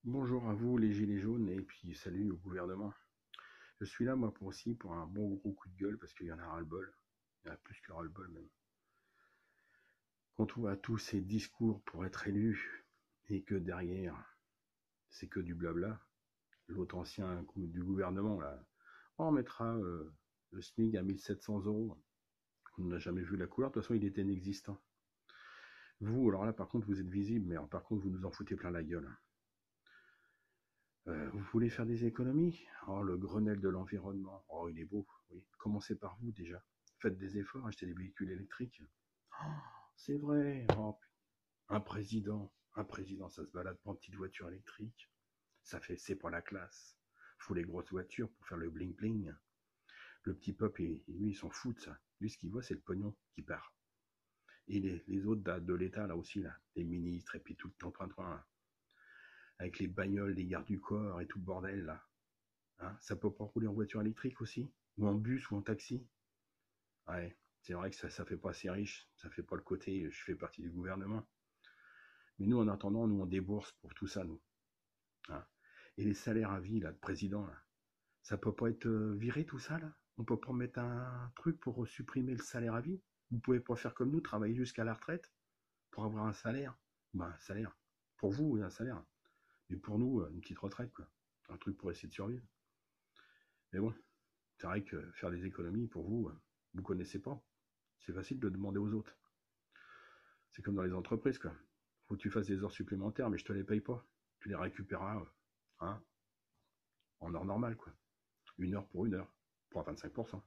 Bonjour à vous les gilets jaunes et puis salut au gouvernement. Je suis là moi pour un bon gros coup de gueule parce qu'il y en a ras-le-bol. Il y en a plus que ras-le-bol même. Quand on voit tous ces discours pour être élu et que derrière c'est que du blabla, l'autre ancien du gouvernement là, on mettra le SMIC à 1 700 euros. On n'a jamais vu la couleur, de toute façon il était inexistant. Vous, alors là par contre vous êtes visible, mais alors, par contre vous nous en foutez plein la gueule. Vous voulez faire des économies? Oh, le Grenelle de l'environnement. Oh, il est beau, oui. Commencez par vous déjà. Faites des efforts, achetez des véhicules électriques. Oh, c'est vrai. Oh, un président, ça se balade pas en petite voiture électrique. C'est pour la classe. Faut les grosses voitures pour faire le bling bling. Le petit peuple, lui, il s'en fout de ça. Lui, ce qu'il voit, c'est le pognon qui part. Et les autres de l'État, là aussi, là, les ministres, et puis tout le temps, avec les bagnoles, les gardes du corps et tout le bordel, là. Hein, ça peut pas rouler en voiture électrique aussi? Ou en bus ou en taxi? Ouais, c'est vrai que ça fait pas assez riche, ça fait pas le côté je fais partie du gouvernement. Mais nous, en attendant, nous on débourse pour tout ça, nous. Hein. Et les salaires à vie, là, de président, là, ça peut pas être viré tout ça, là? On peut pas mettre un truc pour supprimer le salaire à vie? Vous pouvez pas faire comme nous, travailler jusqu'à la retraite pour avoir un salaire? Ben, un salaire. Pour vous, oui, un salaire. Mais pour nous, une petite retraite, quoi. Un truc pour essayer de survivre. Mais bon, c'est vrai que faire des économies, pour vous, vous connaissez pas. C'est facile de demander aux autres. C'est comme dans les entreprises, quoi. Faut que tu fasses des heures supplémentaires, mais je te les paye pas. Tu les récupéreras hein, en heure normale, quoi. Une heure, pour 25%.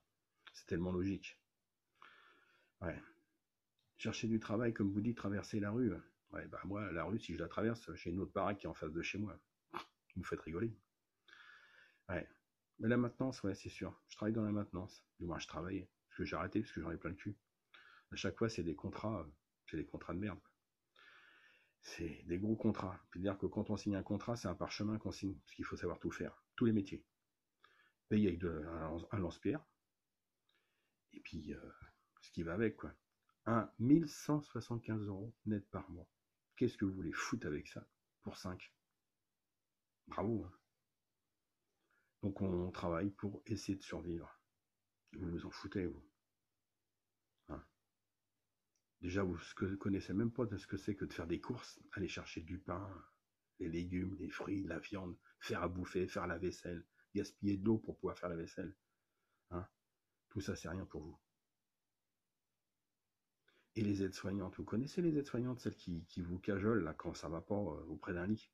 C'est tellement logique. Ouais. Chercher du travail, comme vous dites, traverser la rue. Ouais, bah moi, la rue, si je la traverse, j'ai une autre baraque qui est en face de chez moi. Vous me faites rigoler. Ouais. Mais la maintenance, ouais, c'est sûr. Je travaille dans la maintenance. Du moins, je travaille. Parce que j'ai arrêté, parce que j'en ai plein le cul. À chaque fois, c'est des contrats de merde. C'est des gros contrats. C'est-à-dire que quand on signe un contrat, c'est un parchemin qu'on signe, parce qu'il faut savoir tout faire. Tous les métiers. Payer avec un lance-pierre, et puis ce qui va avec, quoi. 1175 € net par mois. Qu'est-ce que vous voulez foutre avec ça pour 5? Bravo. Hein. Donc on travaille pour essayer de survivre. Vous vous en foutez, vous. Hein. Déjà, vous ne connaissez même pas de ce que c'est que de faire des courses, aller chercher du pain, les légumes, les fruits, la viande, faire à bouffer, faire la vaisselle, gaspiller de l'eau pour pouvoir faire la vaisselle. Hein. Tout ça, c'est rien pour vous. Et les aides-soignantes, vous connaissez les aides-soignantes, celles qui vous cajolent là, quand ça va pas auprès d'un lit?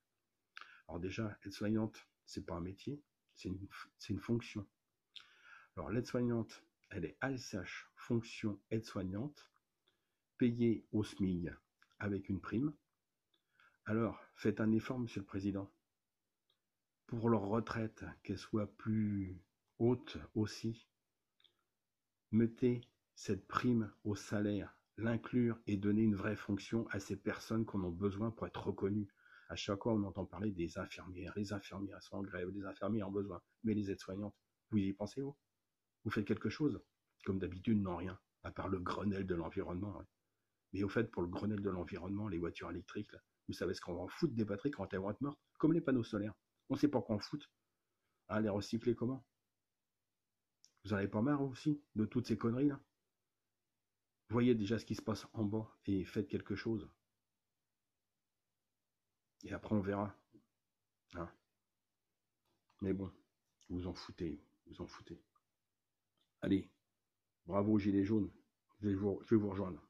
Alors déjà, aide-soignante, c'est pas un métier, c'est une fonction. Alors l'aide-soignante, elle est ASH, fonction aide-soignante, payée au SMIG avec une prime. Alors, faites un effort, Monsieur le Président, pour leur retraite, qu'elle soit plus haute aussi. Mettez cette prime au salaire, l'inclure et donner une vraie fonction à ces personnes qui en ont besoin pour être reconnues. À chaque fois, on entend parler des infirmières. Les infirmières sont en grève, les infirmières ont besoin. Mais les aides-soignantes, vous y pensez, vous? Vous faites quelque chose? Comme d'habitude, non, rien. À part le Grenelle de l'environnement. Ouais. Mais au fait, pour le Grenelle de l'environnement, les voitures électriques, là, vous savez ce qu'on va en foutre des batteries quand elles vont être mortes? Comme les panneaux solaires. On ne sait pas quoi en foutre. Ah, les recycler comment? Vous n'en avez pas marre aussi de toutes ces conneries là? Voyez déjà ce qui se passe en bas et faites quelque chose. Et après on verra. Hein. Mais bon, vous en foutez, vous en foutez. Allez, bravo Gilets jaunes, je vais vous rejoindre.